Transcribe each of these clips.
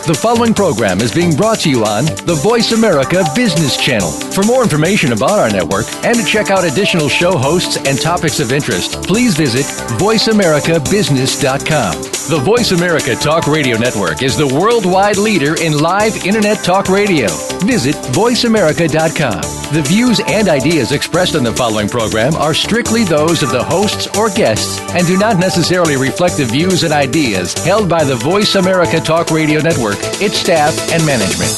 The following program is being brought to you on the Voice America Business Channel. For more information about our network and to check out additional show hosts and topics of interest, please visit voiceamericabusiness.com. The Voice America Talk Radio Network is the worldwide leader in live Internet talk radio. Visit voiceamerica.com. The views and ideas expressed on the following program are strictly those of the hosts or guests and do not necessarily reflect the views and ideas held by the Voice America Talk Radio Network, its staff, and management.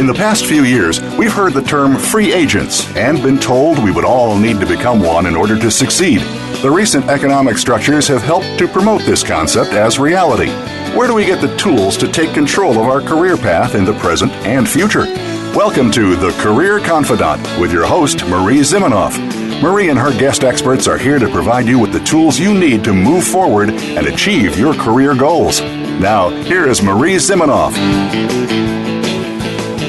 In the past few years, we've heard the term free agents and been told we would all need to become one in order to succeed. The recent economic structures have helped to promote this concept as reality. Where do we get the tools to take control of our career path in the present and future? Welcome to The Career Confidant with your host, Marie Zimenoff. Marie and her guest experts are here to provide you with the tools you need to move forward and achieve your career goals. Now, here is Marie Zimenoff.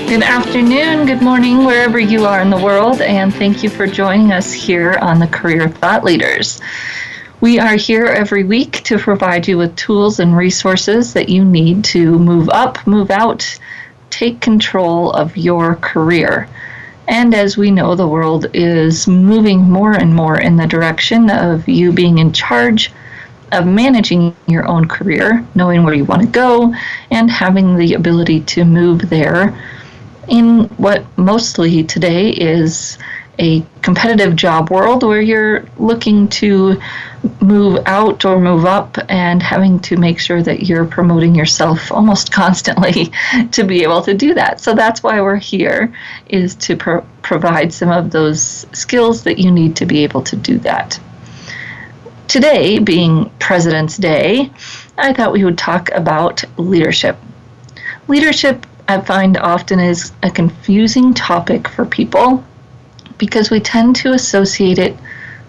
Good afternoon, good morning, wherever you are in the world, and thank you for joining us here on the Career Thought Leaders. We are here every week to provide you with tools and resources that you need to move up, move out, take control of your career. And as we know, the world is moving more and more in the direction of you being in charge of managing your own career, knowing where you want to go, and having the ability to move there in what mostly today is a competitive job world where you're looking to move out or move up and having to make sure that you're promoting yourself almost constantly to be able to do that. So that's why we're here, is to provide some of those skills that you need to be able to do that. Today, being President's Day, I thought we would talk about leadership. Leadership, I find, often is a confusing topic for people because we tend to associate it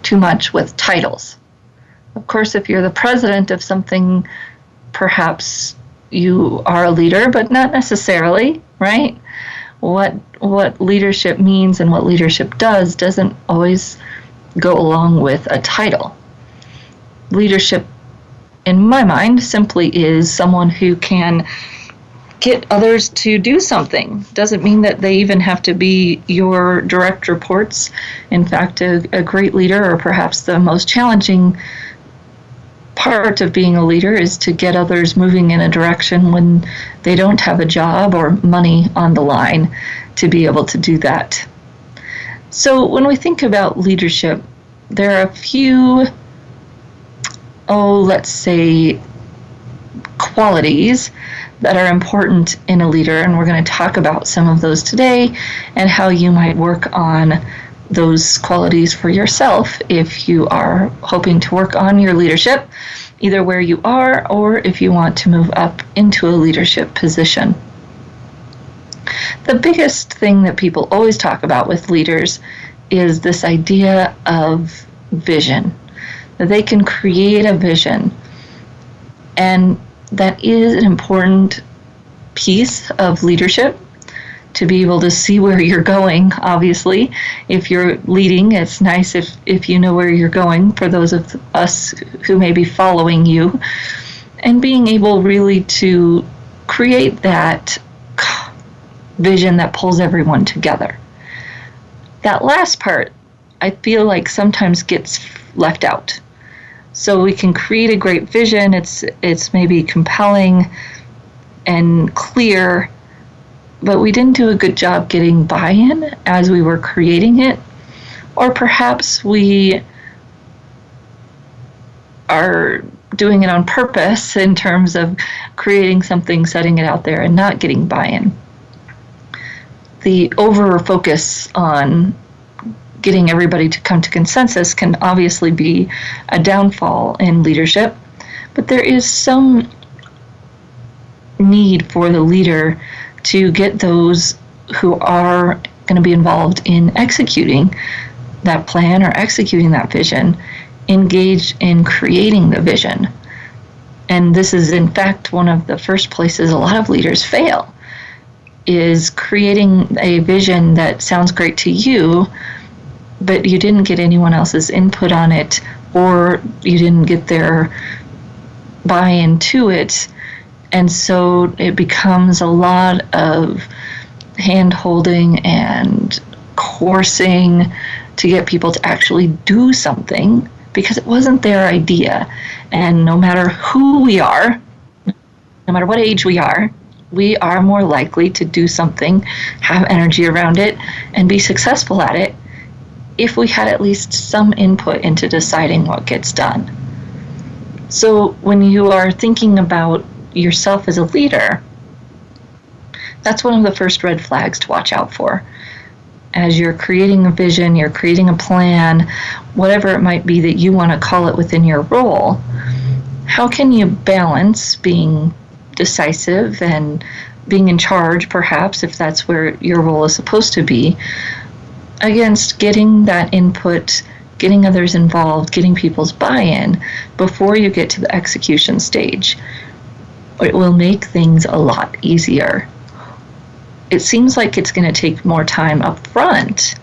too much with titles. Of course, if you're the president of something, perhaps you are a leader, but not necessarily, right? What leadership means and what leadership does doesn't always go along with a title. Leadership, in my mind, simply is someone who can get others to do something. Doesn't mean that they even have to be your direct reports. In fact, a great leader, or perhaps the most challenging part of being a leader, is to get others moving in a direction when they don't have a job or money on the line to be able to do that. So when we think about leadership, there are a few, let's say, qualities that are important in a leader, and we're going to talk about some of those today and how you might work on those qualities for yourself if you are hoping to work on your leadership, either where you are or if you want to move up into a leadership position. The biggest thing that people always talk about with leaders is this idea of vision, that they can create a vision. And that is an important piece of leadership, to be able to see where you're going. Obviously, if you're leading, it's nice if you know where you're going, for those of us who may be following you, and being able really to create that vision that pulls everyone together. That last part, I feel like sometimes gets left out. So we can create a great vision, it's maybe compelling and clear, but we didn't do a good job getting buy-in as we were creating it. Or perhaps we are doing it on purpose in terms of creating something, setting it out there, and not getting buy-in. The over-focus on getting everybody to come to consensus can obviously be a downfall in leadership, but there is some need for the leader to get those who are going to be involved in executing that plan or executing that vision engaged in creating the vision. And this is, in fact, one of the first places a lot of leaders fail, is creating a vision that sounds great to you, but you didn't get anyone else's input on it, or you didn't get their buy-in to it. And so it becomes a lot of hand-holding and coursing to get people to actually do something, because it wasn't their idea. And no matter who we are, no matter what age we are more likely to do something, have energy around it, and be successful at it if we had at least some input into deciding what gets done. So when you are thinking about yourself as a leader, that's one of the first red flags to watch out for. As you're creating a vision, you're creating a plan, whatever it might be that you want to call it within your role, how can you balance being decisive and being in charge, perhaps, if that's where your role is supposed to be, against getting that input, getting others involved, getting people's buy-in before you get to the execution stage? It will make things a lot easier. It seems like it's going to take more time up front.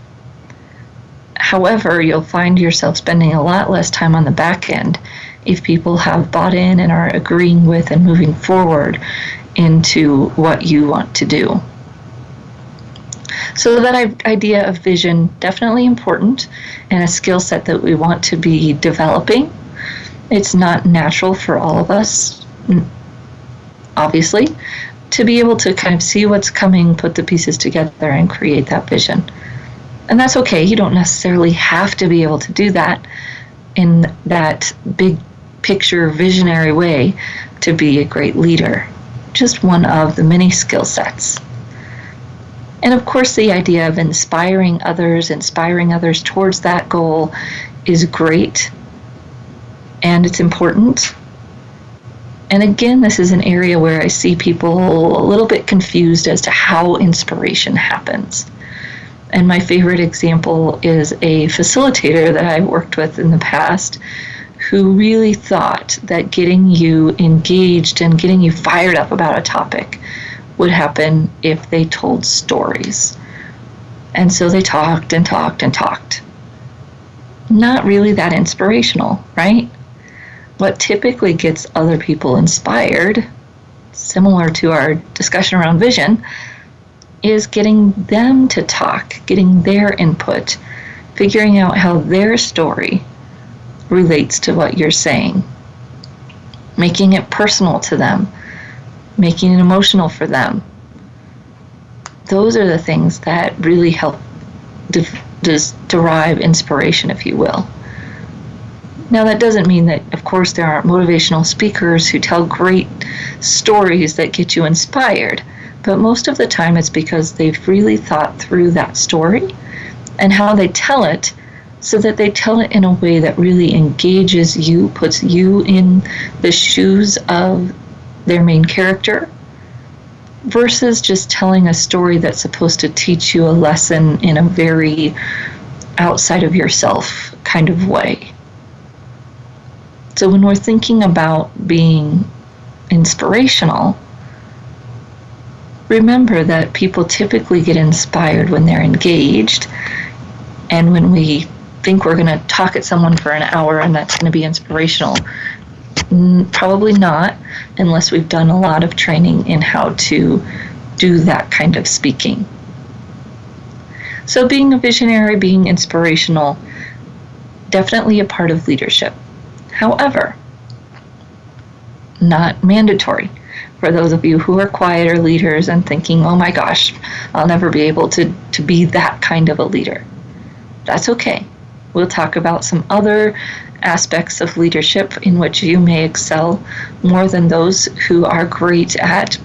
However, you'll find yourself spending a lot less time on the back end if people have bought in and are agreeing with and moving forward into what you want to do. So that idea of vision, definitely important, and a skill set that we want to be developing. It's not natural for all of us, obviously, to be able to kind of see what's coming, put the pieces together, and create that vision. And that's okay. You don't necessarily have to be able to do that in that big picture visionary way to be a great leader. Just one of the many skill sets. And of course, the idea of inspiring others towards that goal is great, and it's important. And again, this is an area where I see people a little bit confused as to how inspiration happens. And my favorite example is a facilitator that I worked with in the past who really thought that getting you engaged and getting you fired up about a topic would happen if they told stories. And so they talked and talked and talked. Not really that inspirational, right? What typically gets other people inspired, similar to our discussion around vision, is getting them to talk, getting their input, figuring out how their story relates to what you're saying, making it personal to them, making it emotional for them. Those are the things that really help derive inspiration, if you will. Now, that doesn't mean that, of course, there aren't motivational speakers who tell great stories that get you inspired, but most of the time it's because they've really thought through that story and how they tell it, so that they tell it in a way that really engages you, puts you in the shoes of their main character, versus just telling a story that's supposed to teach you a lesson in a very outside of yourself kind of way. So when we're thinking about being inspirational, remember that people typically get inspired when they're engaged, and when we think we're going to talk at someone for an hour and that's going to be inspirational, probably not, unless we've done a lot of training in how to do that kind of speaking. So being a visionary, being inspirational, definitely a part of leadership. However, not mandatory for those of you who are quieter leaders and thinking, oh my gosh, I'll never be able to be that kind of a leader. That's okay. We'll talk about some other aspects of leadership in which you may excel more than those who are great at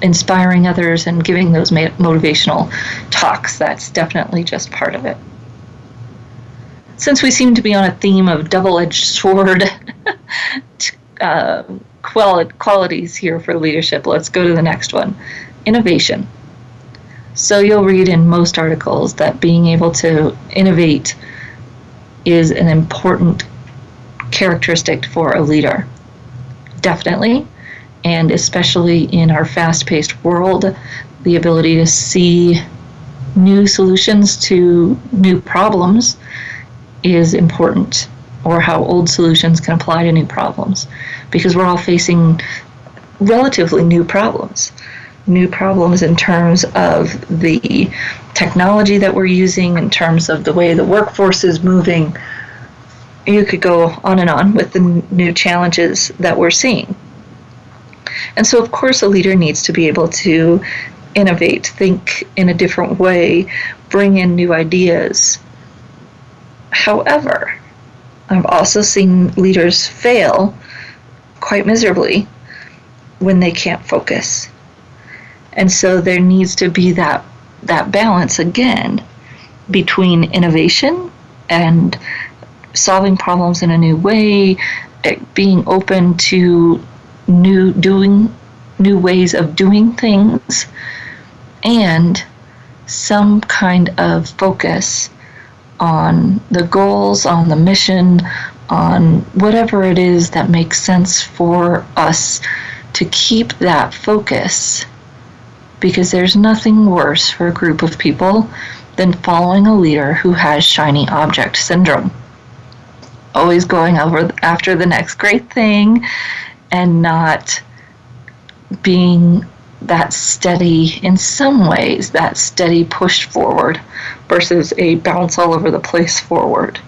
inspiring others and giving those motivational talks. That's definitely just part of it. Since we seem to be on a theme of double-edged sword qualities here for leadership, let's go to the next one, innovation. So you'll read in most articles that being able to innovate is an important characteristic for a leader. Definitely, and especially in our fast-paced world, the ability to see new solutions to new problems is important, or how old solutions can apply to new problems, because we're all facing relatively new problems. New problems in terms of the technology that we're using, in terms of the way the workforce is moving. You could go on and on with the new challenges that we're seeing. And so, of course, a leader needs to be able to innovate, think in a different way, bring in new ideas. However, I've also seen leaders fail quite miserably when they can't focus. And so there needs to be that balance again between innovation and solving problems in a new way, being open to new ways of doing things, and some kind of focus on the goals, on the mission, on whatever it is that makes sense for us to keep that focus. Because there's nothing worse for a group of people than following a leader who has shiny object syndrome. Always going over after the next great thing and not being that steady, in some ways, that steady push forward versus a bounce all over the place forward.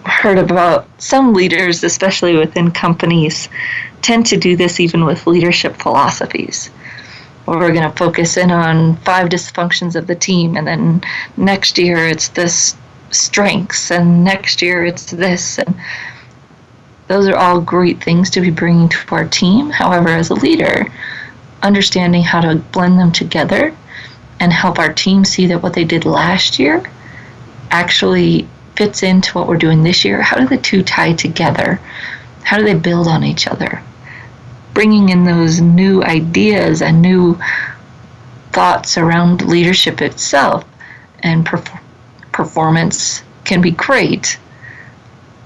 Heard about some leaders, especially within companies, tend to do this even with leadership philosophies. We're going to focus in on 5 dysfunctions of the team, and then next year it's this strengths, and next year it's this. And those are all great things to be bringing to our team. However, as a leader, understanding how to blend them together and help our team see that what they did last year actually fits into what we're doing this year. How do the two tie together? How do they build on each other? Bringing in those new ideas and new thoughts around leadership itself and performance can be great.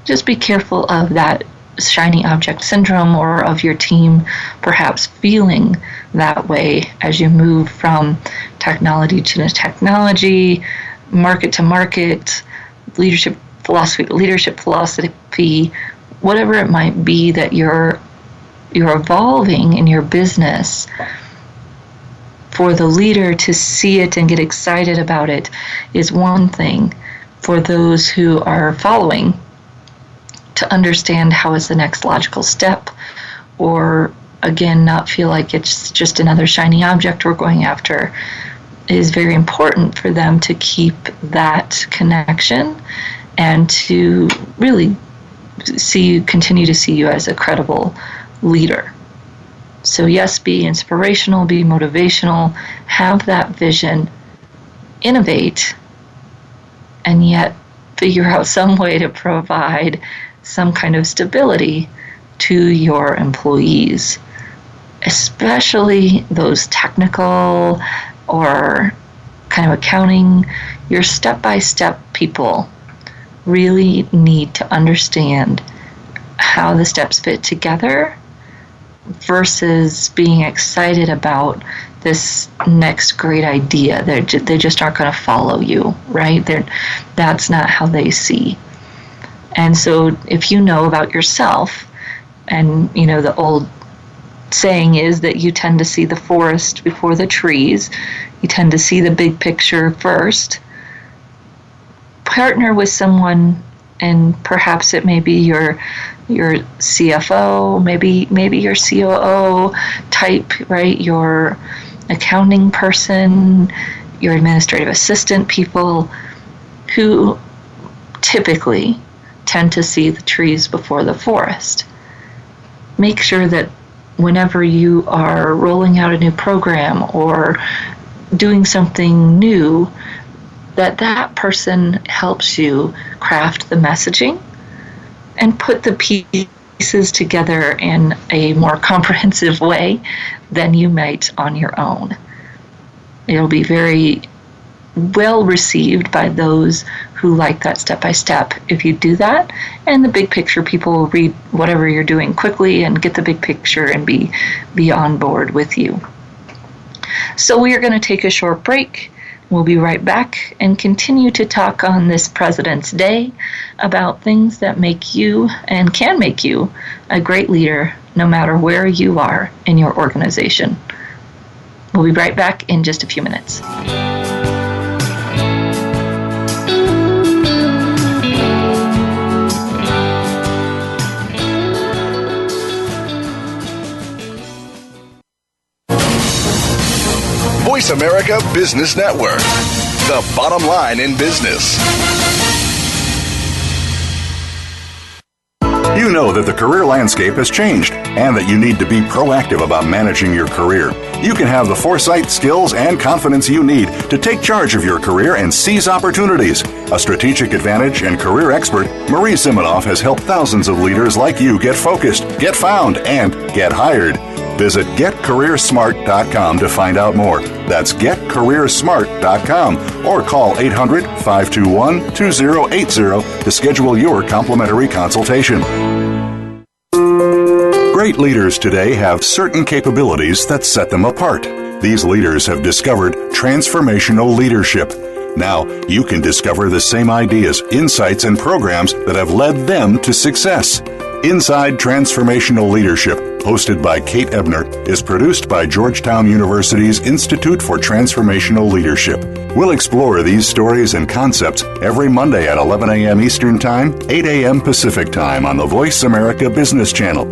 Just be careful of that shiny object syndrome, or of your team perhaps feeling that way as you move from technology to technology, market to market, leadership philosophy to leadership philosophy, whatever it might be that you're evolving in your business. For the leader to see it and get excited about it is one thing. For those who are following, to understand how is the next logical step, or again, not feel like it's just another shiny object we're going after, is very important for them to keep that connection and to really continue to see you as a credible leader. So yes, be inspirational, be motivational, have that vision, innovate, and yet figure out some way to provide some kind of stability to your employees, especially those technical or kind of accounting. Your step-by-step people really need to understand how the steps fit together versus being excited about this next great idea. They just aren't going to follow you, right? That's not how they see. And so if you know about yourself, and the old saying is that you tend to see the forest before the trees, you tend to see the big picture first, partner with someone, and perhaps it may be your CFO, maybe your COO type, right? Your accounting person, your administrative assistant people, who typically tend to see the trees before the forest. Make sure that whenever you are rolling out a new program or doing something new, that person helps you craft the messaging and put the pieces together in a more comprehensive way than you might on your own. It'll be very well received by those who like that step-by-step if you do that, and the big picture people will read whatever you're doing quickly and get the big picture and be on board with you. So we are going to take a short break. We'll be right back and continue to talk on this President's Day about things that make you and can make you a great leader no matter where you are in your organization. We'll be right back in just a few minutes. Voice America Business Network, the bottom line in business. You know that the career landscape has changed and that you need to be proactive about managing your career. You can have the foresight, skills, and confidence you need to take charge of your career and seize opportunities. A strategic advantage and career expert, Marie Zimenoff has helped thousands of leaders like you get focused, get found, and get hired. Visit getcareersmart.com to find out more. That's getcareersmart.com or call 800-521-2080 to schedule your complimentary consultation. Great leaders today have certain capabilities that set them apart. These leaders have discovered transformational leadership. Now, you can discover the same ideas, insights, and programs that have led them to success. Inside Transformational Leadership, hosted by Kate Ebner, is produced by Georgetown University's Institute for Transformational Leadership. We'll explore these stories and concepts every Monday at 11 a.m. Eastern Time, 8 a.m. Pacific Time on the Voice America Business Channel.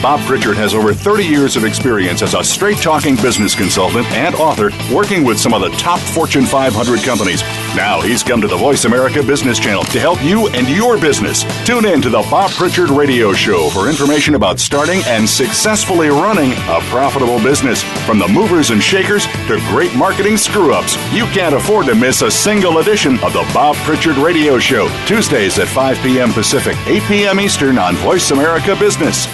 Bob Pritchard has over 30 years of experience as a straight-talking business consultant and author working with some of the top Fortune 500 companies. Now he's come to the Voice America Business Channel to help you and your business. Tune in to the Bob Pritchard Radio Show for information about starting and successfully running a profitable business. From the movers and shakers to great marketing screw-ups, you can't afford to miss a single edition of the Bob Pritchard Radio Show. Tuesdays at 5 p.m. Pacific, 8 p.m. Eastern on Voice America Business.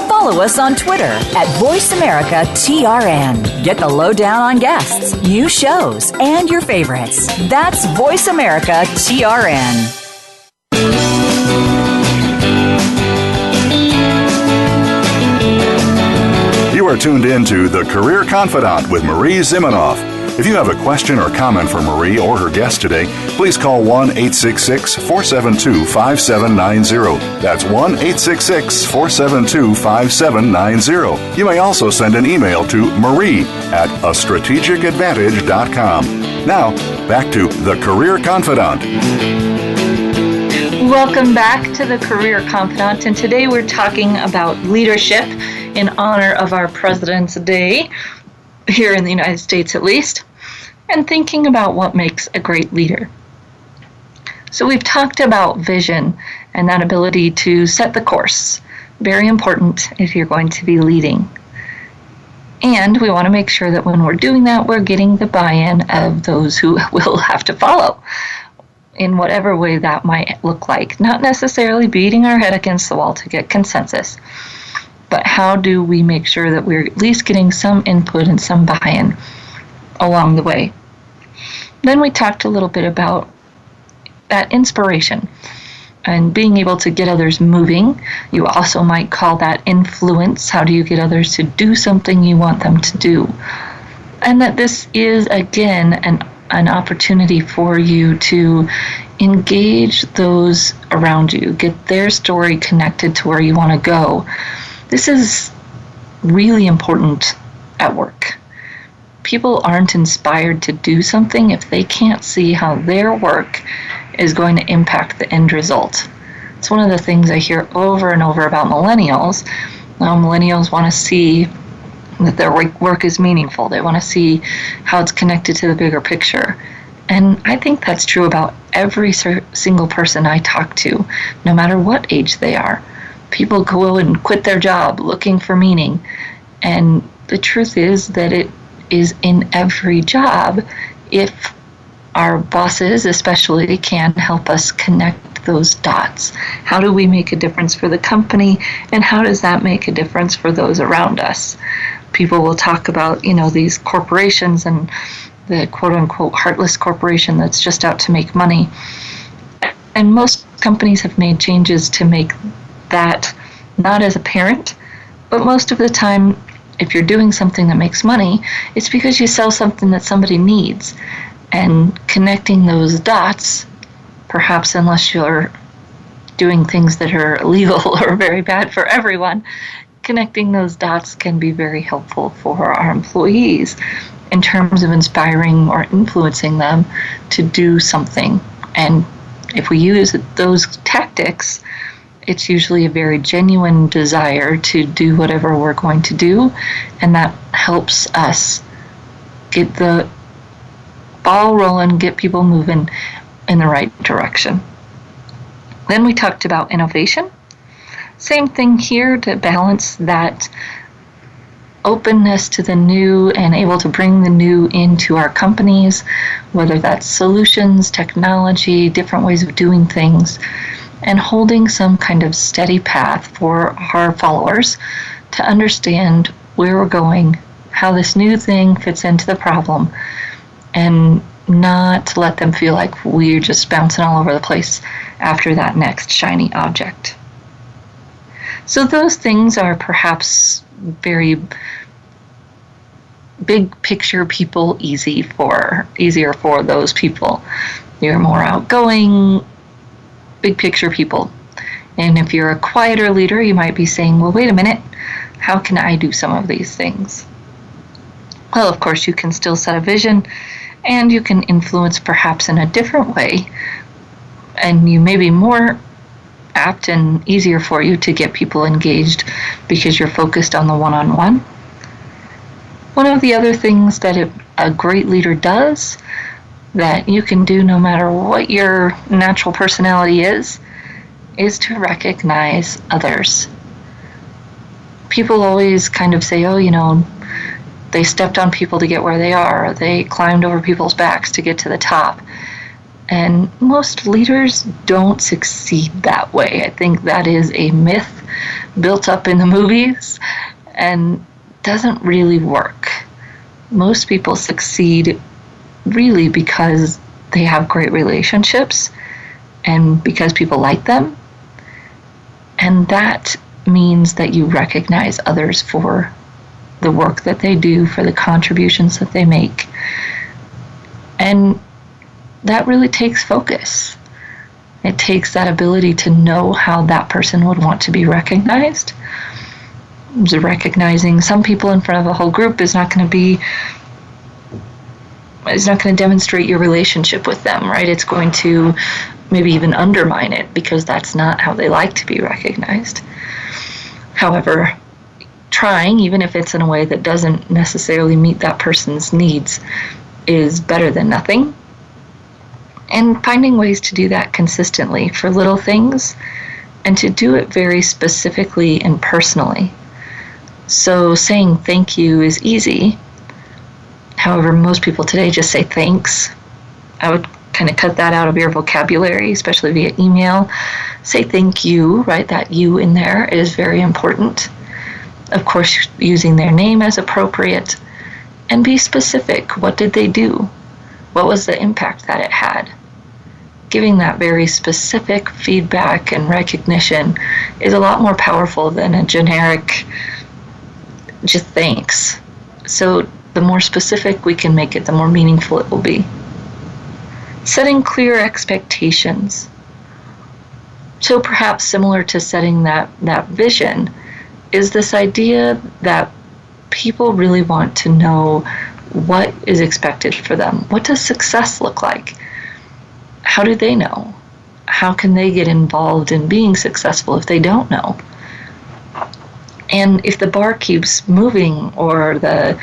Follow us on Twitter at VoiceAmericaTRN. Get the lowdown on guests, new shows, and your favorites. That's VoiceAmericaTRN. You are tuned in to The Career Confidant with Marie Zimenoff. If you have a question or comment for Marie or her guest today, please call 1-866-472-5790. That's 1-866-472-5790. You may also send an email to marie@astrategicadvantage.com. Now, back to The Career Confidant. Welcome back to The Career Confidant, and today we're talking about leadership in honor of our President's Day, here in the United States at least, and thinking about what makes a great leader. So we've talked about vision and that ability to set the course. Very important if you're going to be leading. And we want to make sure that when we're doing that, we're getting the buy-in of those who will have to follow in whatever way that might look like. Not necessarily beating our head against the wall to get consensus, but how do we make sure that we're at least getting some input and some buy-in along the way? Then we talked a little bit about that inspiration and being able to get others moving. You also might call that influence. How do you get others to do something you want them to do? And that this is, again, an opportunity for you to engage those around you, get their story connected to where you want to go. This is really important at work. People aren't inspired to do something if they can't see how their work is going to impact the end result. It's one of the things I hear over and over about millennials. Now, millennials want to see that their work is meaningful. They want to see how it's connected to the bigger picture. And I think that's true about every single person I talk to, no matter what age they are. People go and quit their job looking for meaning. And the truth is that it is in every job if our bosses especially can help us connect those dots. How do we make a difference for the company, and how does that make a difference for those around us? People will talk about, these corporations and the quote-unquote heartless corporation that's just out to make money. And most companies have made changes to make that not as apparent, but most of the time if you're doing something that makes money, it's because you sell something that somebody needs. And connecting those dots, perhaps unless you're doing things that are illegal or very bad for everyone, connecting those dots can be very helpful for our employees in terms of inspiring or influencing them to do something. And if we use those tactics, it's usually a very genuine desire to do whatever we're going to do, and that helps us get the ball rolling, get people moving in the right direction. Then we talked about innovation. Same thing here, to balance that openness to the new and able to bring the new into our companies, whether that's solutions, technology, different ways of doing things, and holding some kind of steady path for our followers to understand where we're going, how this new thing fits into the problem, and not to let them feel like we're just bouncing all over the place after that next shiny object. So those things are perhaps very big picture people, easier for those people. You're more outgoing, big picture people. And if you're a quieter leader, you might be saying, well, wait a minute, how can I do some of these things? Well, of course, you can still set a vision, and you can influence perhaps in a different way, and you may be more apt and easier for you to get people engaged because you're focused on the one-on-one. One of the other things that a great leader does that you can do no matter what your natural personality is to recognize others. People always kind of say, oh, they stepped on people to get where they are, or they climbed over people's backs to get to the top. And most leaders don't succeed that way. I think that is a myth built up in the movies and doesn't really work. Most people succeed really because they have great relationships and because people like them. And that means that you recognize others for the work that they do, for the contributions that they make. And that really takes focus. It takes that ability to know how that person would want to be recognized. Recognizing some people in front of a whole group is not going to demonstrate your relationship with them, right? It's going to maybe even undermine it because that's not how they like to be recognized. However, trying, even if it's in a way that doesn't necessarily meet that person's needs, is better than nothing. And finding ways to do that consistently for little things and to do it very specifically and personally. So saying thank you is easy. However, most people today just say thanks. I would kind of cut that out of your vocabulary, especially via email. Say thank you, right? That you in there is very important. Of course, using their name as appropriate. And be specific. What did they do? What was the impact that it had? Giving that very specific feedback and recognition is a lot more powerful than a generic just thanks. So the more specific we can make it, the more meaningful it will be. Setting clear expectations. So perhaps similar to setting that vision is this idea that people really want to know what is expected for them. What does success look like? How do they know? How can they get involved in being successful if they don't know? And if the bar keeps moving or the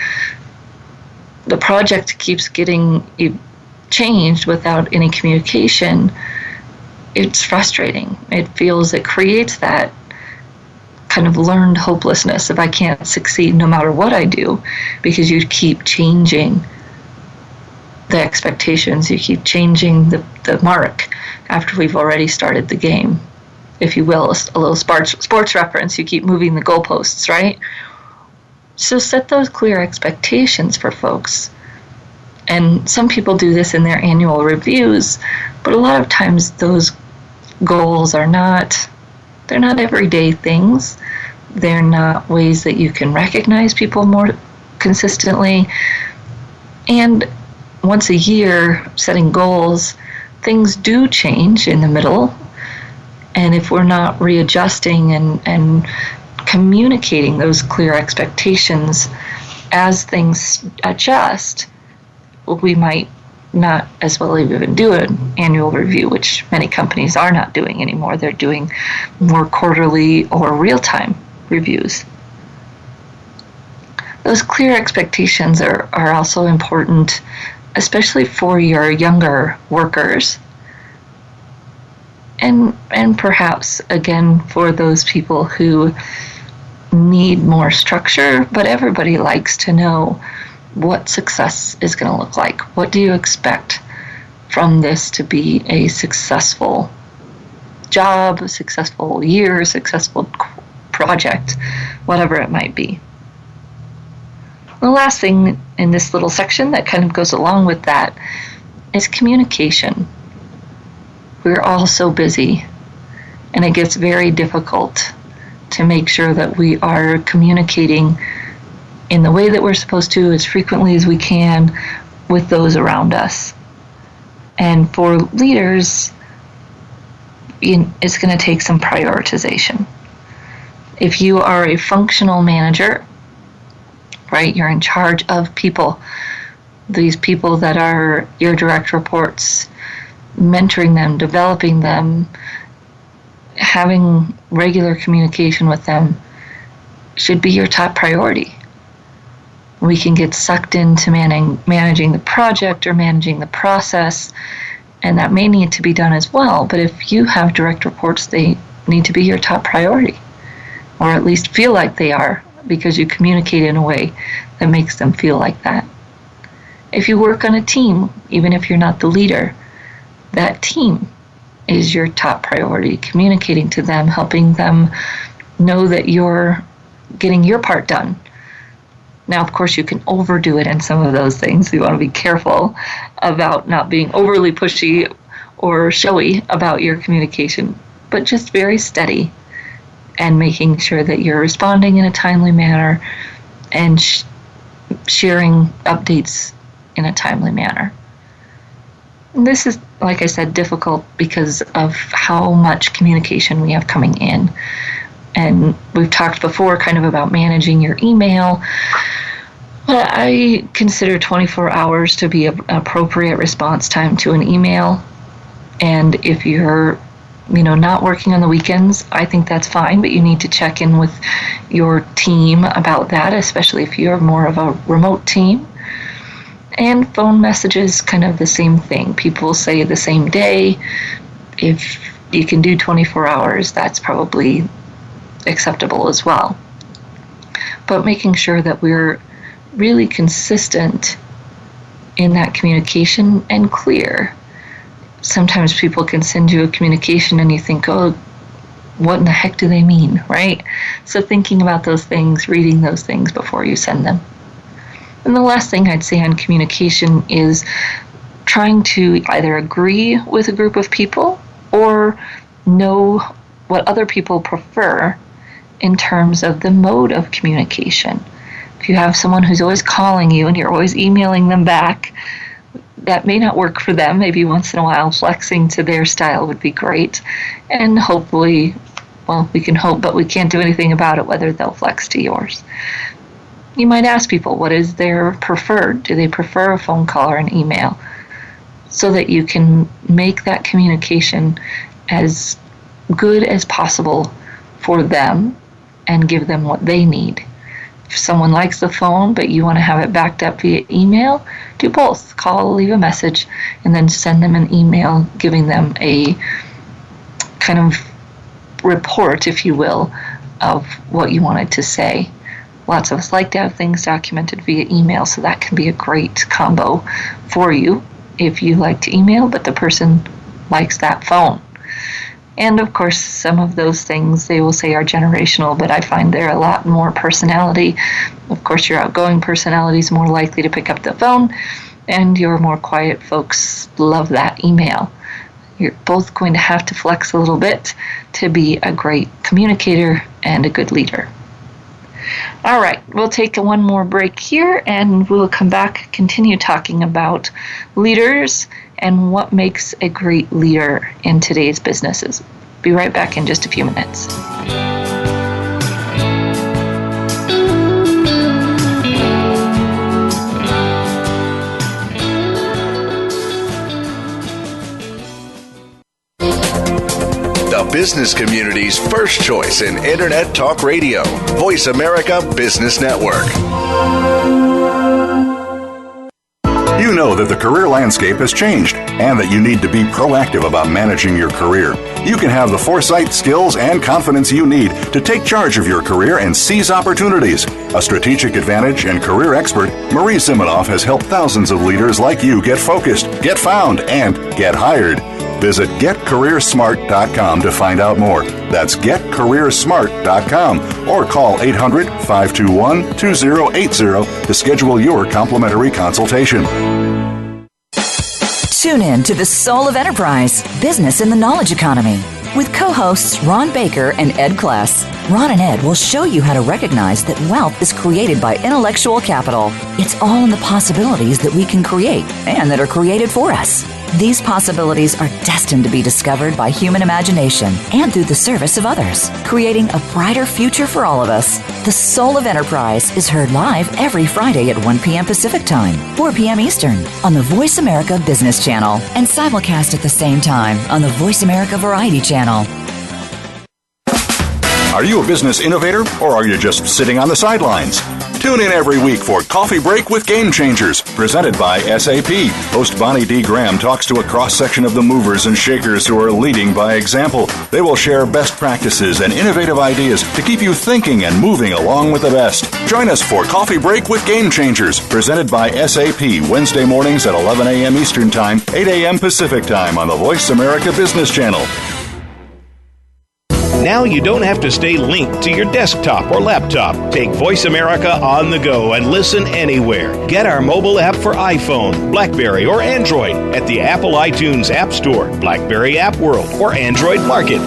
project keeps getting changed without any communication, it's frustrating. It creates that kind of learned hopelessness if I can't succeed no matter what I do, because you keep changing the expectations, you keep changing the mark after we've already started the game. If you will, a little sports reference, you keep moving the goalposts, right? So set those clear expectations for folks. And some people do this in their annual reviews, but a lot of times those goals they're not everyday things. They're not ways that you can recognize people more consistently. And once a year, setting goals, things do change in the middle. And if we're not readjusting and communicating those clear expectations as things adjust, we might not as well even do an annual review, which many companies are not doing anymore. They're doing more quarterly or real-time reviews. Those clear expectations are also important, especially for your younger workers. And perhaps, again, for those people who need more structure, but everybody likes to know what success is going to look like. What do you expect from this to be a successful job, a successful year, a successful project, whatever it might be. The last thing in this little section that kind of goes along with that is communication. We're all so busy, and it gets very difficult to make sure that we are communicating in the way that we're supposed to as frequently as we can with those around us. And for leaders, it's going to take some prioritization. If you are a functional manager, right, you're in charge of people, these people that are your direct reports, mentoring them, developing them, having regular communication with them should be your top priority. We can get sucked into managing the project or managing the process, and that may need to be done as well. But if you have direct reports, they need to be your top priority, or at least feel like they are, because you communicate in a way that makes them feel like that. If you work on a team, even if you're not the leader, that team is your top priority, communicating to them, helping them know that you're getting your part done. Now, of course, you can overdo it in some of those things. You want to be careful about not being overly pushy or showy about your communication, but just very steady and making sure that you're responding in a timely manner and sharing updates in a timely manner. And this is, like I said, difficult because of how much communication we have coming in. And we've talked before kind of about managing your email. But I consider 24 hours to be an appropriate response time to an email. And if you're not working on the weekends, I think that's fine, but you need to check in with your team about that, especially if you're more of a remote team. And phone messages, kind of the same thing. People say the same day. If you can do 24 hours, that's probably acceptable as well. But making sure that we're really consistent in that communication and clear. Sometimes people can send you a communication and you think, oh, what in the heck do they mean, right? So thinking about those things, reading those things before you send them. And the last thing I'd say on communication is trying to either agree with a group of people or know what other people prefer in terms of the mode of communication. If you have someone who's always calling you and you're always emailing them back, that may not work for them. Maybe once in a while flexing to their style would be great. And hopefully, well, we can hope, but we can't do anything about it, whether they'll flex to yours. You might ask people, what is their preferred? Do they prefer a phone call or an email? So that you can make that communication as good as possible for them and give them what they need. If someone likes the phone, but you want to have it backed up via email, do both. Call, leave a message, and then send them an email giving them a kind of report, if you will, of what you wanted to say. Lots of us like to have things documented via email, so that can be a great combo for you if you like to email, but the person likes that phone. And of course, some of those things they will say are generational, but I find they're a lot more personality. Of course, your outgoing personality is more likely to pick up the phone, and your more quiet folks love that email. You're both going to have to flex a little bit to be a great communicator and a good leader. All right, we'll take one more break here and we'll come back, continue talking about leaders and what makes a great leader in today's businesses. Be right back in just a few minutes. The business community's first choice in Internet Talk Radio. Voice America Business Network. You know that the career landscape has changed and that you need to be proactive about managing your career. You can have the foresight, skills, and confidence you need to take charge of your career and seize opportunities. A strategic advantage and career expert, Marie Zimenoff has helped thousands of leaders like you get focused, get found, and get hired. Visit getcareersmart.com to find out more. That's getcareersmart.com or call 800-521-2080 to schedule your complimentary consultation. Tune in to The Soul of Enterprise, Business in the Knowledge Economy, with co-hosts Ron Baker and Ed Kless. Ron and Ed will show you how to recognize that wealth is created by intellectual capital. It's all in the possibilities that we can create and that are created for us. These possibilities are destined to be discovered by human imagination and through the service of others, creating a brighter future for all of us. The Soul of Enterprise is heard live every Friday at 1 p.m. Pacific Time, 4 p.m. Eastern on the Voice America Business Channel and simulcast at the same time on the Voice America Variety Channel. Are you a business innovator or are you just sitting on the sidelines? Tune in every week for Coffee Break with Game Changers, presented by SAP. Host Bonnie D. Graham talks to a cross-section of the movers and shakers who are leading by example. They will share best practices and innovative ideas to keep you thinking and moving along with the best. Join us for Coffee Break with Game Changers, presented by SAP, Wednesday mornings at 11 a.m. Eastern Time, 8 a.m. Pacific Time on the Voice America Business Channel. Now you don't have to stay linked to your desktop or laptop. Take Voice America on the go and listen anywhere. Get our mobile app for iPhone, BlackBerry, or Android at the Apple iTunes App Store, BlackBerry App World, or Android Market.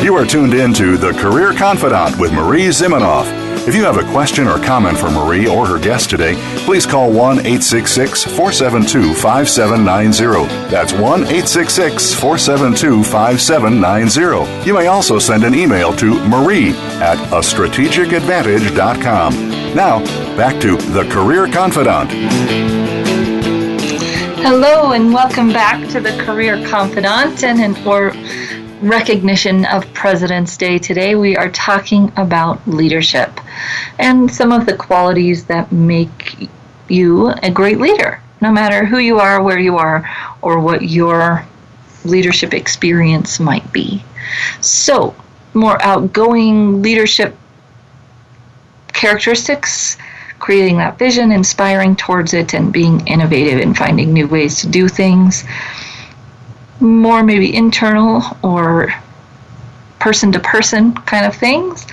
You are tuned in to The Career Confidant with Marie Zimenoff. If you have a question or comment for Marie or her guest today, please call 1-866-472-5790. That's 1-866-472-5790. You may also send an email to marie@astrategicadvantage.com. Now, back to The Career Confidant. Hello and welcome back to the Career Confidant and for recognition of President's Day today, we are talking about leadership and some of the qualities that make you a great leader, no matter who you are, where you are, or what your leadership experience might be. So, more outgoing leadership characteristics, creating that vision, inspiring towards it, and being innovative and finding new ways to do things. More maybe internal or person-to-person kind of things,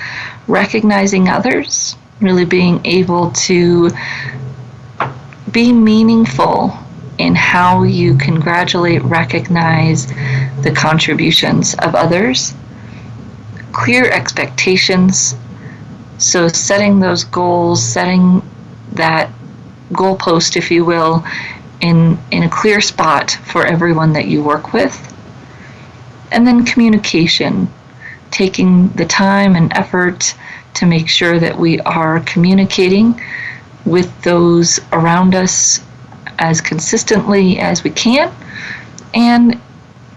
recognizing others, really being able to be meaningful in how you congratulate, recognize the contributions of others, clear expectations, so setting those goals, setting that goalpost, if you will, in a clear spot for everyone that you work with. And then communication, taking the time and effort to make sure that we are communicating with those around us as consistently as we can and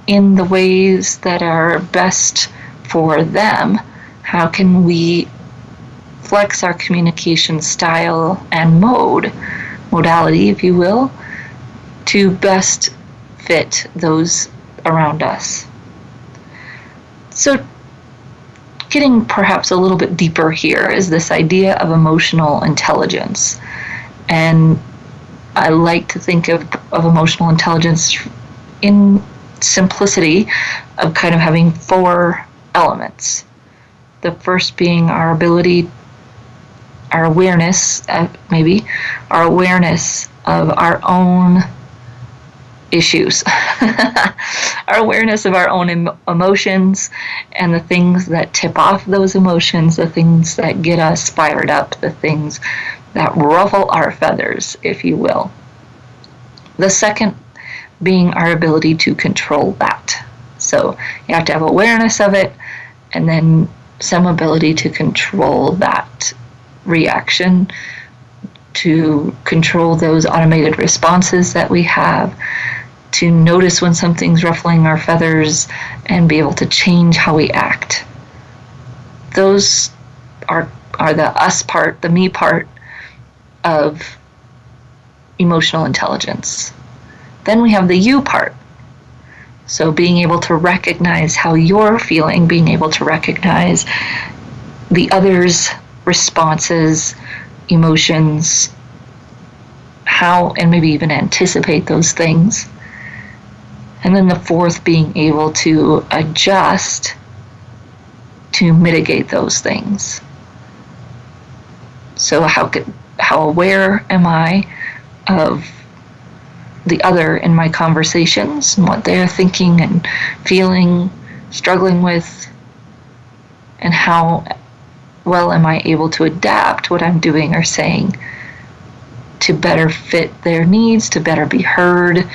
in the ways that are best for them. How can we flex our communication style and modality, if you will, to best fit those around us? So getting perhaps a little bit deeper here is this idea of emotional intelligence. And I like to think of emotional intelligence in simplicity of kind of having four elements. The first being our ability, our awareness, our awareness of our own issues. Our awareness of our own emotions and the things that tip off those emotions, the things that get us fired up, the things that ruffle our feathers, if you will. The second being our ability to control that. So you have to have awareness of it and then some ability to control that reaction, to control those automated responses that we have, to notice when something's ruffling our feathers and be able to change how we act. Those are the us part, the me part of emotional intelligence. Then we have the you part. So being able to recognize how you're feeling, being able to recognize the other's responses, emotions, how, and maybe even anticipate those things. And then the fourth, being able to adjust to mitigate those things. So how aware am I of the other in my conversations and what they're thinking and feeling, struggling with, and how well am I able to adapt what I'm doing or saying to better fit their needs, to better be heard,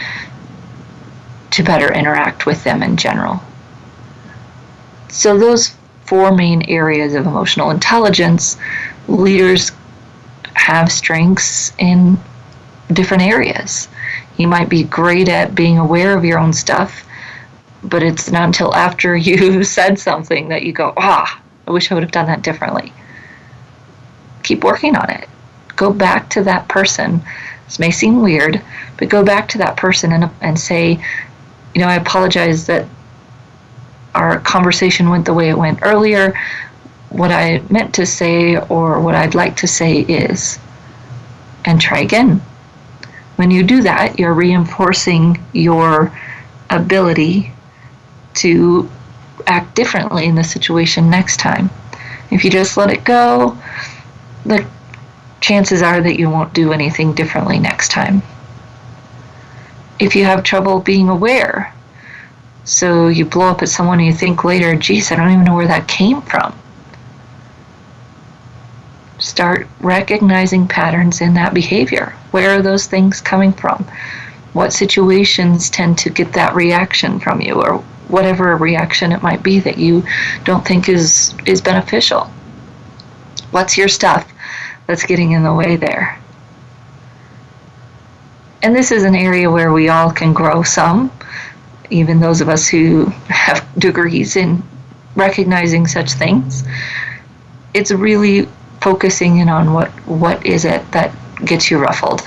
to better interact with them in general. So those four main areas of emotional intelligence, leaders have strengths in different areas. You might be great at being aware of your own stuff, but it's not until after you said something that you go, I wish I would have done that differently. Keep working on it. Go back to that person. This may seem weird, but go back to that person and say, I apologize that our conversation went the way it went earlier. What I meant to say or what I'd like to say is, and try again. When you do that, you're reinforcing your ability to act differently in the situation next time. If you just let it go, the chances are that you won't do anything differently next time. If you have trouble being aware, so you blow up at someone and you think later, geez, I don't even know where that came from. Start recognizing patterns in that behavior. Where are those things coming from? What situations tend to get that reaction from you, or whatever reaction it might be that you don't think is beneficial? What's your stuff that's getting in the way there? And this is an area where we all can grow some, even those of us who have degrees in recognizing such things. It's really focusing in on what is it that gets you ruffled.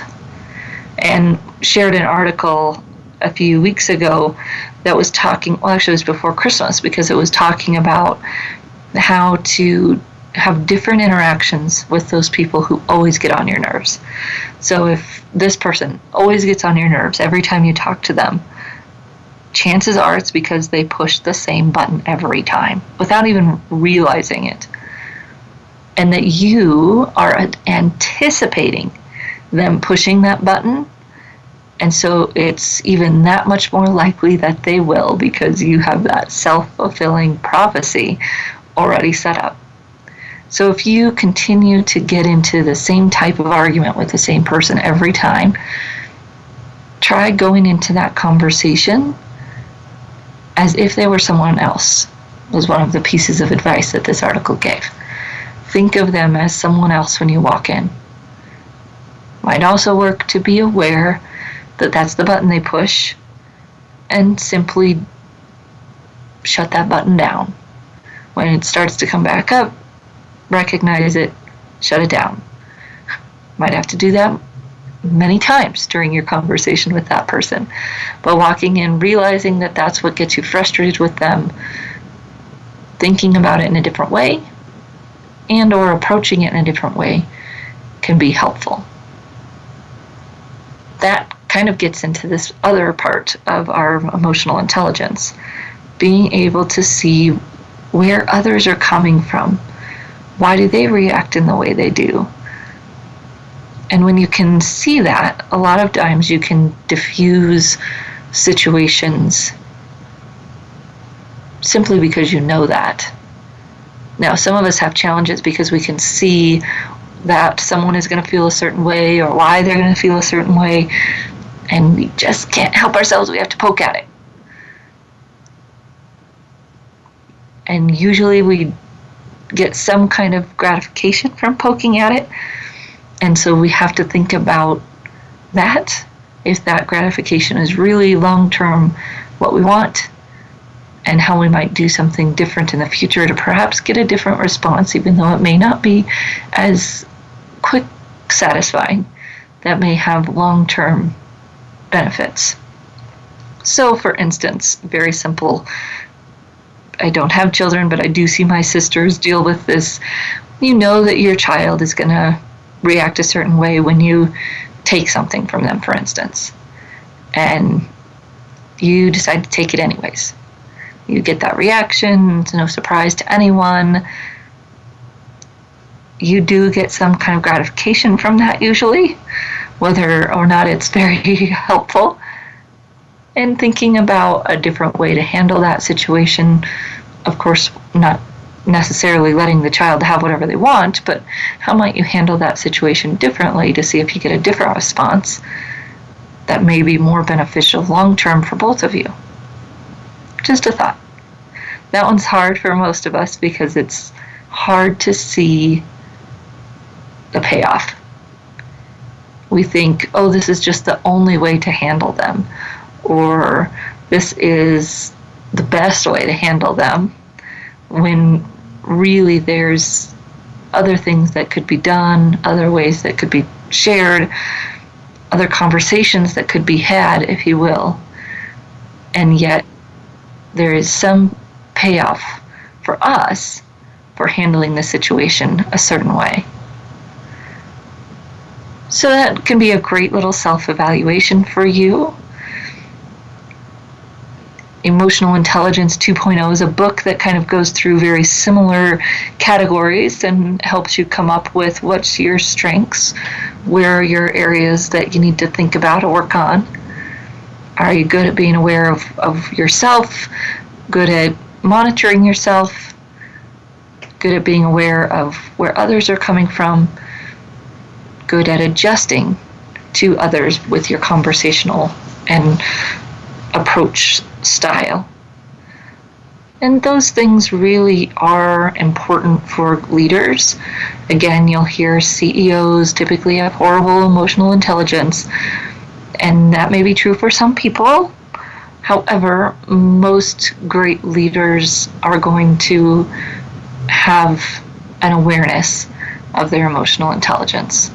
And shared an article a few weeks ago that was talking, well, actually it was before Christmas, because it was talking about how to have different interactions with those people who always get on your nerves. So if this person always gets on your nerves every time you talk to them, chances are it's because they push the same button every time without even realizing it. And that you are anticipating them pushing that button. And so it's even that much more likely that they will, because you have that self-fulfilling prophecy already set up. So if you continue to get into the same type of argument with the same person every time, try going into that conversation as if they were someone else, was one of the pieces of advice that this article gave. Think of them as someone else when you walk in. Might also work to be aware that that's the button they push, and simply shut that button down. When it starts to come back up, recognize it, shut it down. Might have to do that many times during your conversation with that person. But walking in, realizing that that's what gets you frustrated with them, thinking about it in a different way, and or approaching it in a different way can be helpful. That kind of gets into this other part of our emotional intelligence, being able to see where others are coming from. Why do they react in the way they do? And when you can see that, a lot of times you can diffuse situations simply because you know that. Now, some of us have challenges because we can see that someone is going to feel a certain way or why they're going to feel a certain way, and we just can't help ourselves. We have to poke at it. And usually we get some kind of gratification from poking at it. And so we have to think about that, if that gratification is really long-term what we want, and how we might do something different in the future to perhaps get a different response, even though it may not be as quick satisfying. That may have long-term benefits. So, for instance, very simple, I don't have children, but I do see my sisters deal with this. You know that your child is going to react a certain way when you take something from them, for instance, and you decide to take it anyways. You get that reaction. It's no surprise to anyone. You do get some kind of gratification from that usually, whether or not it's very helpful. And thinking about a different way to handle that situation, of course, not necessarily letting the child have whatever they want, but how might you handle that situation differently to see if you get a different response that may be more beneficial long-term for both of you. Just a thought. That one's hard for most of us because it's hard to see the payoff. We think, oh, this is just the only way to handle them, or this is the best way to handle them, when really there's other things that could be done, other ways that could be shared, other conversations that could be had, if you will. And yet there is some payoff for us for handling the situation a certain way. So that can be a great little self-evaluation for you. Emotional Intelligence 2.0 is a book that kind of goes through very similar categories and helps you come up with what's your strengths, where are your areas that you need to think about or work on. Are you good at being aware of yourself, good at monitoring yourself, good at being aware of where others are coming from, good at adjusting to others with your conversational and approach style. And those things really are important for leaders. Again, you'll hear CEOs typically have horrible emotional intelligence, and that may be true for some people. However, most great leaders are going to have an awareness of their emotional intelligence.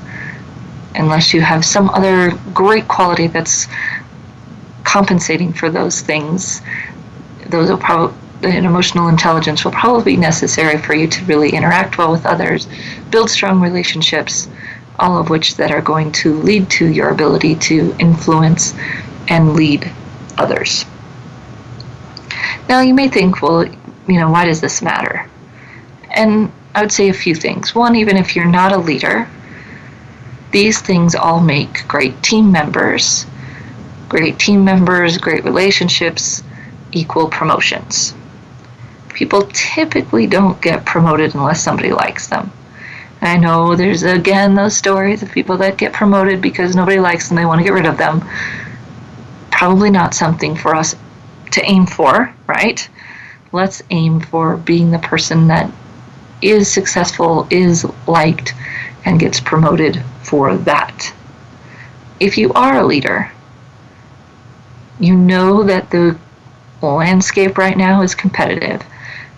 Unless you have some other great quality that's compensating for those things, an emotional intelligence will probably be necessary for you to really interact well with others, build strong relationships, all of which that are going to lead to your ability to influence and lead others. Now you may think, well, why does this matter? And I would say a few things. One, even if you're not a leader, these things all make great team members. Great team members, great relationships, equal promotions. People typically don't get promoted unless somebody likes them. I know there's, again, those stories of people that get promoted because nobody likes them, they want to get rid of them. Probably not something for us to aim for, right? Let's aim for being the person that is successful, is liked, and gets promoted for that. If you are a leader, you know that the landscape right now is competitive,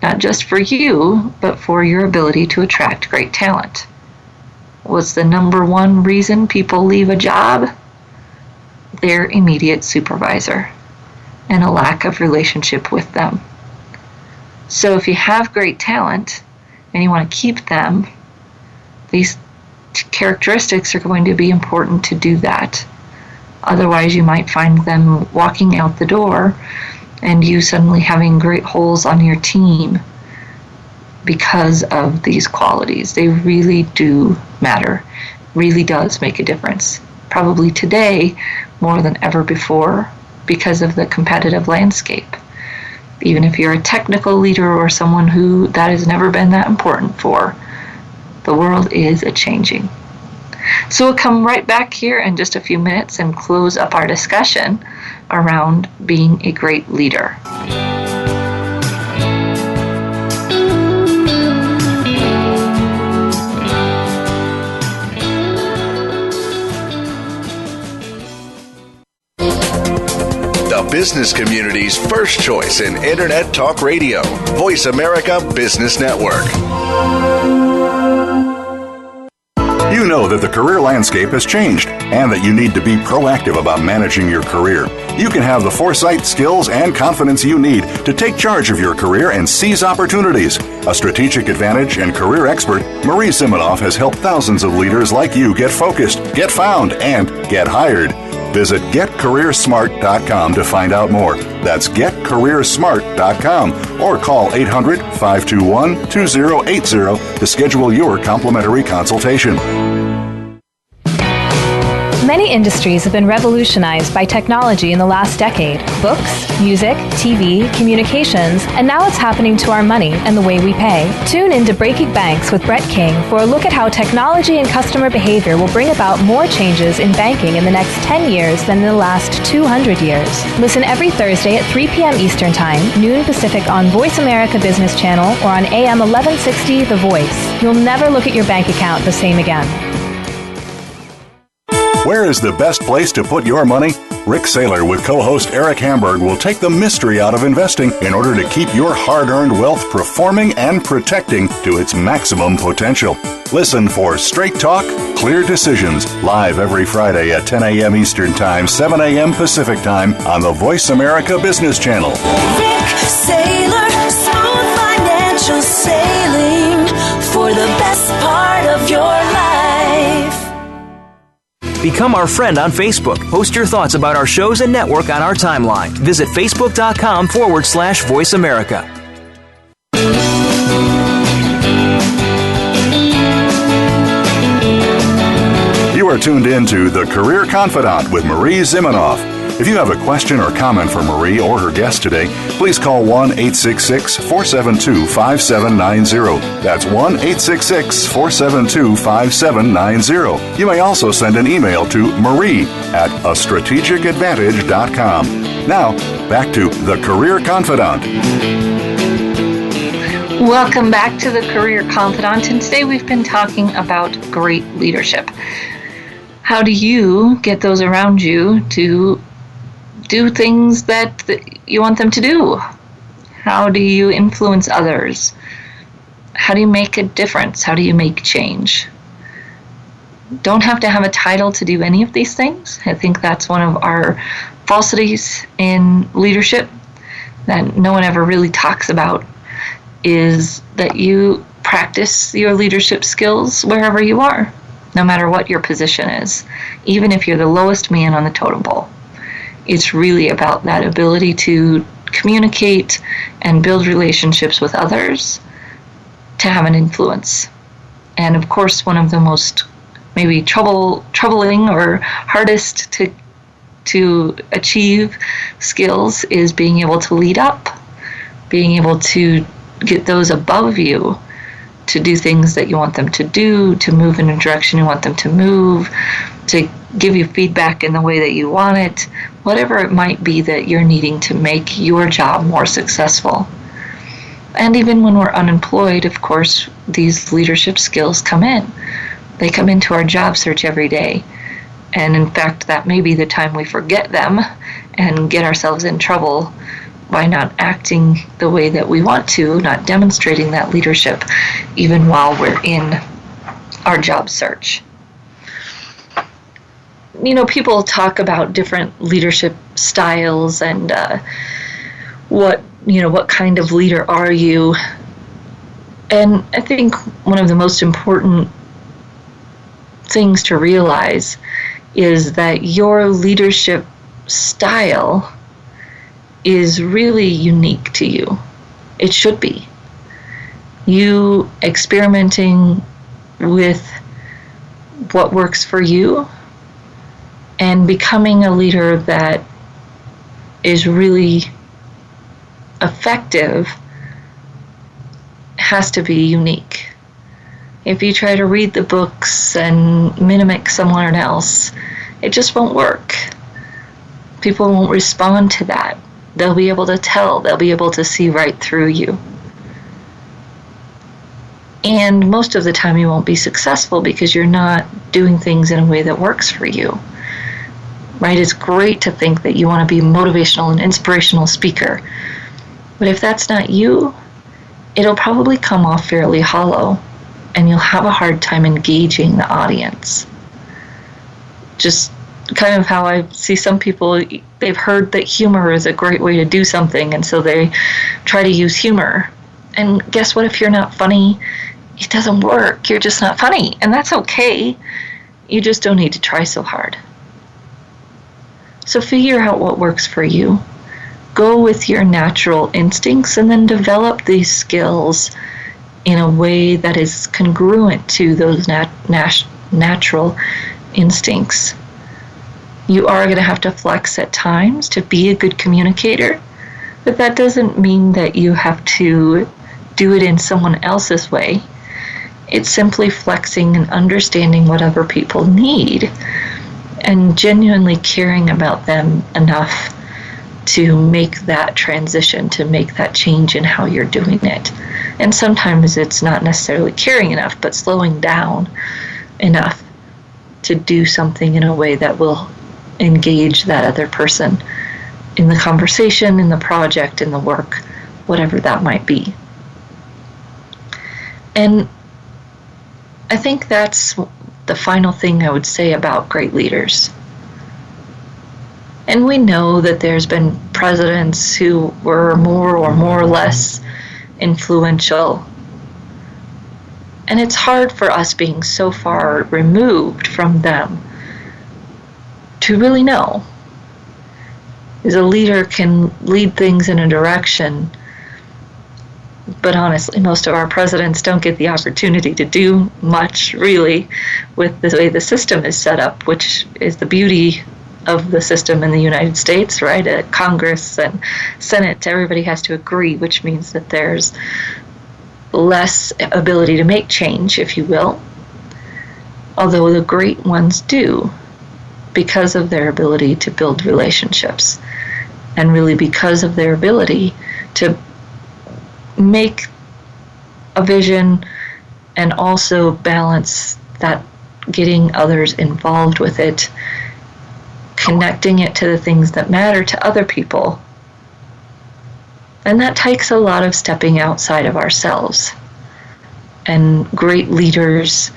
not just for you, but for your ability to attract great talent. What's the number one reason people leave a job? Their immediate supervisor and a lack of relationship with them. So if you have great talent and you want to keep them, these characteristics are going to be important to do that. Otherwise, you might find them walking out the door and you suddenly having great holes on your team because of these qualities. They really do matter, really does make a difference. Probably today, more than ever before, because of the competitive landscape. Even if you're a technical leader or someone who that has never been that important for, the world is a-changing. So we'll come right back here in just a few minutes and close up our discussion around being a great leader. The business community's first choice in Internet Talk Radio, Voice America Business Network. You know that the career landscape has changed and that you need to be proactive about managing your career. You can have the foresight, skills, and confidence you need to take charge of your career and seize opportunities. A strategic advantage and career expert, Marie Zimenoff has helped thousands of leaders like you get focused, get found, and get hired. Visit getcareersmart.com to find out more. That's getcareersmart.com or call 800-521-2080 to schedule your complimentary consultation. Many industries have been revolutionized by technology in the last decade. Books, music, TV, communications, and now it's happening to our money and the way we pay. Tune in to Breaking Banks with Brett King for a look at how technology and customer behavior will bring about more changes in banking in the next 10 years than in the last 200 years. Listen every Thursday at 3 p.m. Eastern Time, noon Pacific on Voice America Business Channel or on AM 1160 The Voice. You'll never look at your bank account the same again. Where is the best place to put your money? Rick Saylor with co-host Eric Hamburg will take the mystery out of investing in order to keep your hard-earned wealth performing and protecting to its maximum potential. Listen for Straight Talk, Clear Decisions, live every Friday at 10 a.m. Eastern Time, 7 a.m. Pacific Time on the Voice America Business Channel. Rick Saylor, smooth financial sailing for the best part of your life. Become our friend on Facebook. Post your thoughts about our shows and network on our timeline. Visit facebook.com/Voice America. You are tuned in to The Career Confidante with Marie Zimenoff. If you have a question or comment for Marie or her guest today, please call 1-866-472-5790. That's 1-866-472-5790. You may also send an email to marie@astrategicadvantage.com. Now, back to The Career Confidante. Welcome back to The Career Confidante, and today we've been talking about great leadership. How do you get those around you to do things that you want them to do? How do you influence others? How do you make a difference? How do you make change? Don't have to have a title to do any of these things. I think that's one of our falsities in leadership that no one ever really talks about, is that you practice your leadership skills wherever you are, no matter what your position is, even if you're the lowest man on the totem pole. It's really about that ability to communicate and build relationships with others to have an influence. And of course, one of the most maybe troubling or hardest to achieve skills is being able to lead up, being able to get those above you to do things that you want them to do, to move in a direction you want them to move, to give you feedback in the way that you want it, whatever it might be that you're needing to make your job more successful. And even when we're unemployed, of course, these leadership skills come in. They come into our job search every day. And in fact, that may be the time we forget them and get ourselves in trouble by not acting the way that we want to, not demonstrating that leadership, even while we're in our job search. You know, people talk about different leadership styles and what kind of leader are you? And I think one of the most important things to realize is that your leadership style is really unique to you. It should be. You experimenting with what works for you and becoming a leader that is really effective has to be unique. If you try to read the books and mimic someone else, it just won't work. People won't respond to that. They'll be able to tell, they'll be able to see right through you. And most of the time you won't be successful because you're not doing things in a way that works for you. Right? It's great to think that you want to be a motivational and inspirational speaker. But if that's not you, it'll probably come off fairly hollow, and you'll have a hard time engaging the audience. Just kind of how I see some people, they've heard that humor is a great way to do something, and so they try to use humor. And guess what? If you're not funny, it doesn't work. You're just not funny, and that's okay. You just don't need to try so hard. So figure out what works for you. Go with your natural instincts and then develop these skills in a way that is congruent to those natural instincts. You are going to have to flex at times to be a good communicator, but that doesn't mean that you have to do it in someone else's way. It's simply flexing and understanding what other people need and genuinely caring about them enough to make that transition, to make that change in how you're doing it. And sometimes it's not necessarily caring enough, but slowing down enough to do something in a way that will engage that other person in the conversation, in the project, in the work, whatever that might be. And I think that's the final thing I would say about great leaders. And we know that there's been presidents who were more or less influential. And it's hard for us being so far removed from them to really know. As a leader can lead things in a direction, but honestly, most of our presidents don't get the opportunity to do much, really, with the way the system is set up, which is the beauty of the system in the United States, right? At Congress and Senate, everybody has to agree, which means that there's less ability to make change, if you will. Although the great ones do, because of their ability to build relationships, and really because of their ability to make a vision and also balance that, getting others involved with it, connecting it to the things that matter to other people. And that takes a lot of stepping outside of ourselves. And great leaders,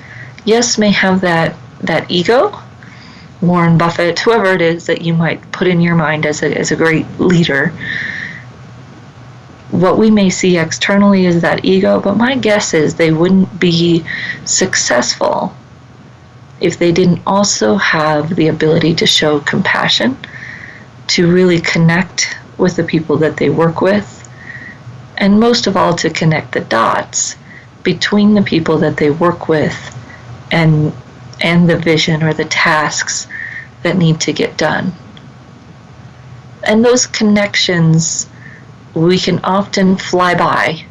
yes, may have that ego. Warren Buffett, whoever it is that you might put in your mind as a great leader. What we may see externally is that ego, but my guess is they wouldn't be successful if they didn't also have the ability to show compassion, to really connect with the people that they work with, and most of all, to connect the dots between the people that they work with and the vision or the tasks that need to get done. And those connections we can often fly by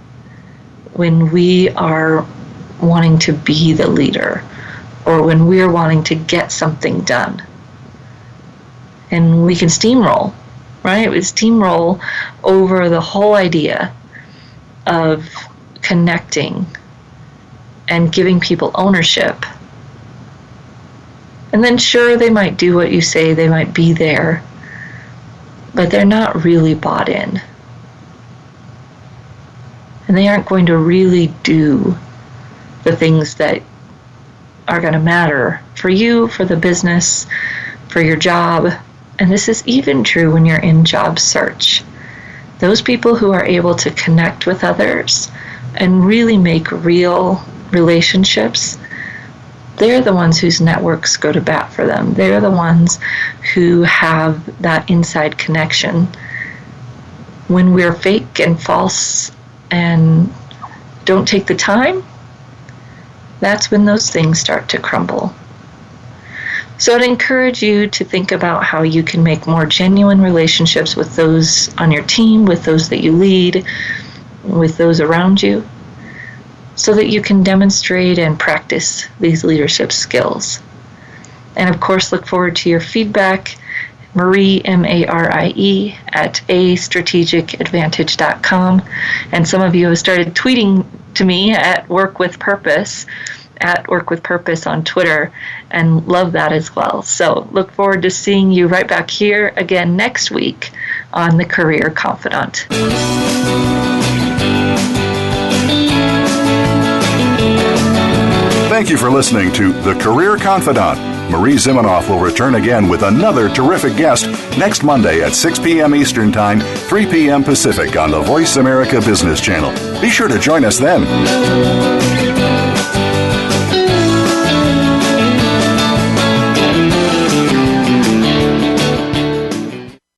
when we are wanting to be the leader, or when we're wanting to get something done. And we can steamroll, right? We steamroll over the whole idea of connecting and giving people ownership. And then sure, they might do what you say, they might be there, but they're not really bought in. And they aren't going to really do the things that are going to matter for you, for the business, for your job. And this is even true when you're in job search. Those people who are able to connect with others and really make real relationships, they're the ones whose networks go to bat for them. They're the ones who have that inside connection. When we're fake and false and don't take the time, that's when those things start to crumble. So I'd encourage you to think about how you can make more genuine relationships with those on your team, with those that you lead, with those around you, so that you can demonstrate and practice these leadership skills. And of course, look forward to your feedback. Marie, M-A-R-I-E, at astrategicadvantage.com. And some of you have started tweeting to me at Work With Purpose on Twitter, and love that as well. So look forward to seeing you right back here again next week on The Career Confidant. Thank you for listening to The Career Confidant. Marie Zimenoff will return again with another terrific guest next Monday at 6 p.m. Eastern Time, 3 p.m. Pacific on the Voice America Business Channel. Be sure to join us then.